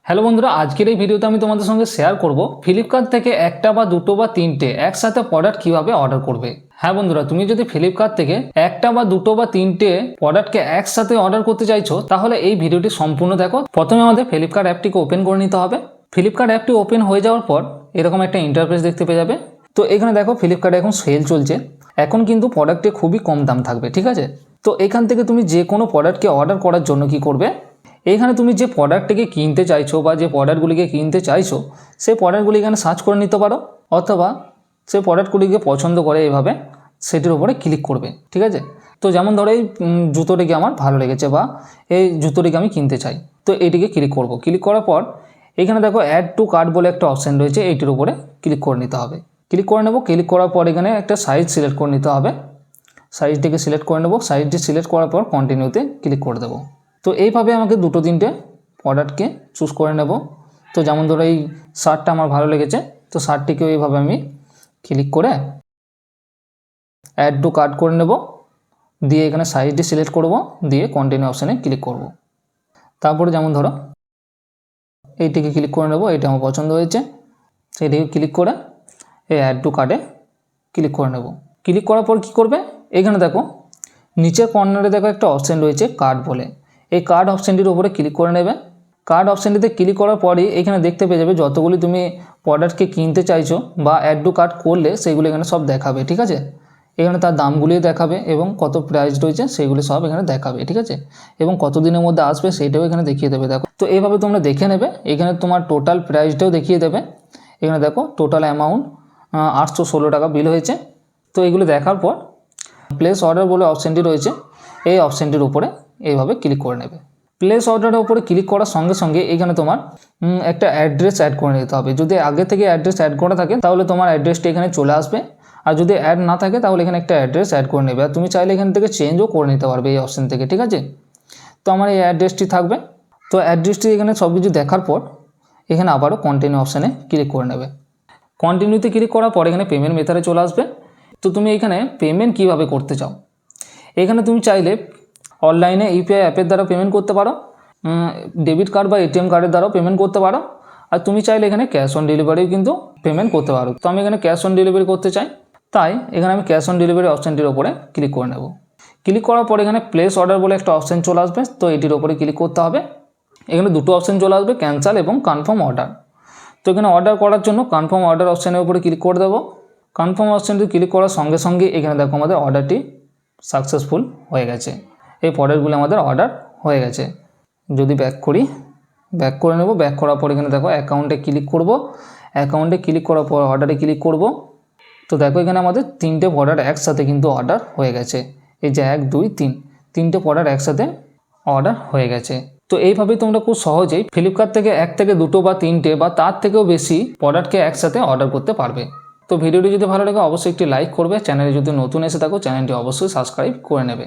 Hello বন্ধুরা, আজকের এই ভিডিওতে আমি তোমাদের সঙ্গে শেয়ার করব ফ্লিপকার্ট থেকে একটা বা দুটো বা তিনটে একসাথে প্রোডাক্ট কিভাবে অর্ডার করবে। হ্যাঁ বন্ধুরা, তুমি যদি ফ্লিপকার্ট থেকে একটা বা দুটো বা তিনটে প্রোডাক্টকে একসাথে অর্ডার করতে চাইছো তাহলে এই ভিডিওটি সম্পূর্ণ দেখো। প্রথমে আমাদের ফ্লিপকার্ট অ্যাপটিকে ওপেন করে নিতে হবে। ফ্লিপকার্ট অ্যাপটি ওপেন হয়ে যাওয়ার পর এরকম একটা ইন্টারফেস দেখতে পেয়ে যাবে। তো এখানে দেখো ফ্লিপকার্টে এখন সেল চলছে, এখন কিন্তু প্রোডাক্টে খুবই কম দাম থাকবে, ঠিক আছে। তো এখান থেকে তুমি যে কোনো প্রোডাক্টকে অর্ডার করার জন্য কি করবে, এইখানে তুমি যে প্রোডাক্টটিকে কিনতে চাইছো বা যে প্রোডাক্টগুলিকে কিনতে চাইছো সেই প্রোডাক্টগুলি এখানে সার্চ করে নিতে পারো, অথবা সেই প্রোডাক্টগুলিকে পছন্দ করে এইভাবে সেটির উপরে ক্লিক করবে, ঠিক আছে। তো যেমন ধরো এই জুতোটিকে আমার ভালো লেগেছে বা এই জুতোটিকে আমি কিনতে চাই, তো এইটিকে ক্লিক করব। ক্লিক করার পর এখানে দেখো অ্যাড টু কার্ট বলে একটা অপশান রয়েছে, এইটির উপরে ক্লিক করে নিতে হবে। ক্লিক করে নেব। ক্লিক করার পর এখানে একটা সাইজ সিলেক্ট করে নিতে হবে। সাইজটিকে সিলেক্ট করে নেব। সাইজটি সিলেক্ট করার পর কন্টিনিউতে ক্লিক করে দেবো। তো এইভাবে আমাকে দুটো তিনটে প্রোডাক্টকে চুজ করে নেব। তো যেমন ধরো এই শার্টটা আমার ভালো লেগেছে, তো শার্টটিকেও এইভাবে আমি ক্লিক করে অ্যাড টু কার্ট করে নেব, দিয়ে এখানে সাইজটি সিলেক্ট করব, দিয়ে কন্টিনিউ অপশানে ক্লিক করব। তারপরে যেমন ধরো এইটিকে ক্লিক করে নেব, এইটা আমার পছন্দ হয়েছে, সেইটিকে ক্লিক করে এই অ্যাড টু কার্টে ক্লিক করে নেব। ক্লিক করার পর কী করবে, এখানে দেখো নিচের কর্নারে দেখো একটা অপশান রয়েছে কার্ট বলে, এই কার্ট অপশানটির উপরে ক্লিক করে নেবে। কার্ট অপশানটিতে ক্লিক করার পরই এখানে দেখতে পেয়ে যাবে যতগুলি তুমি প্রোডাক্টকে কিনতে চাইছো বা অ্যাড টু কার্ট করলে সেইগুলো এখানে সব দেখাবে, ঠিক আছে। এখানে তার দামগুলিও দেখাবে এবং কত প্রাইস রয়েছে সেইগুলি সব এখানে দেখাবে, ঠিক আছে। এবং কত দিনের মধ্যে আসবে সেইটাও এখানে দেখিয়ে দেবে। দেখো, তো এইভাবে তোমরা দেখে নেবে। এখানে তোমার টোটাল প্রাইসটাও দেখিয়ে দেবে। এখানে দেখো টোটাল অ্যামাউন্ট 816 টাকা বিল হয়েছে। তো এগুলো দেখার পর প্লেস অর্ডার বলে অপশানটি রয়েছে, এই অপশানটির উপরে এইভাবে ক্লিক করে নেবে। প্লেস অর্ডারের উপরে ক্লিক করার সঙ্গে সঙ্গে এখানে তোমার একটা অ্যাড্রেস অ্যাড করে নিতে হবে। যদি আগে থেকে অ্যাড্রেস অ্যাড করা থাকে তাহলে তোমার অ্যাড্রেসটি এখানে চলে আসবে, আর যদি অ্যাড না থাকে তাহলে এখানে একটা অ্যাড্রেস অ্যাড করে নেবে। আর তুমি চাইলে এখান থেকে চেঞ্জও করে নিতে পারবে এই অপশান থেকে, ঠিক আছে। তো আমার এই অ্যাড্রেসটি থাকবে। তো অ্যাড্রেসটি এখানে সব কিছু দেখার পর এখানে আবারও কন্টিনিউ অপশানে ক্লিক করে নেবে। কন্টিনিউতে ক্লিক করার পর এখানে পেমেন্ট মেথডে চলে আসবে। তো তুমি এখানে পেমেন্ট কিভাবে করতে চাও, এখানে তুমি চাইলে অনলাইনে ইউপিআই অ্যাপের দ্বারা পেমেন্ট করতে পারো, ডেবিট কার্ড বা এটিএম কার্ডের দ্বারাও পেমেন্ট করতে পারো, আর তুমি চাইলে এখানে ক্যাশ অন ডেলিভারিও কিন্তু পেমেন্ট করতে পারো। তো আমি এখানে ক্যাশ অন ডেলিভারি করতে চাই, তাই এখানে আমি ক্যাশ অন ডেলিভারি অপশানটির ওপরে ক্লিক করে নেব। ক্লিক করার পর এখানে প্লেস অর্ডার বলে একটা অপশান চলে আসবে, তো এটির ওপরে ক্লিক করতে হবে। এখানে দুটো অপশান চলে আসবে, ক্যান্সেল এবং কনফার্ম অর্ডার। তো এখানে অর্ডার করার জন্য কনফার্ম অর্ডার অপশানের উপরে ক্লিক করে দেবো। কনফার্ম অপশানটি ক্লিক করার সঙ্গে সঙ্গে এখানে দেখো আমাদের অর্ডারটি সাকসেসফুল হয়ে গেছে। এই প্রোডাক্টগুলো আমাদের অর্ডার হয়ে গেছে। যদি ব্যাক করি, ব্যাক করে নেব। ব্যাক করার পর এখানে দেখো অ্যাকাউন্টে ক্লিক করব। অ্যাকাউন্টে ক্লিক করার পর অর্ডারে ক্লিক করব। তো দেখো এখানে আমাদের তিনটে প্রোডাক্ট একসাথে কিন্তু অর্ডার হয়ে গেছে। এই যে 1 2 3 তিনটে প্রোডাক্ট একসাথে অর্ডার হয়ে গেছে। তো এইভাবেই তোমরা খুব সহজেই ফ্লিপকার্ট থেকে এক থেকে দুটো বা তিনটে বা তার থেকেও বেশি প্রোডাক্টকে একসাথে অর্ডার করতে পারবে। তো ভিডিওটি যদি ভালো লাগে অবশ্যই একটি লাইক করবে। চ্যানেলে যদি নতুন এসে থাকো চ্যানেলটি অবশ্যই সাবস্ক্রাইব করে নেবে।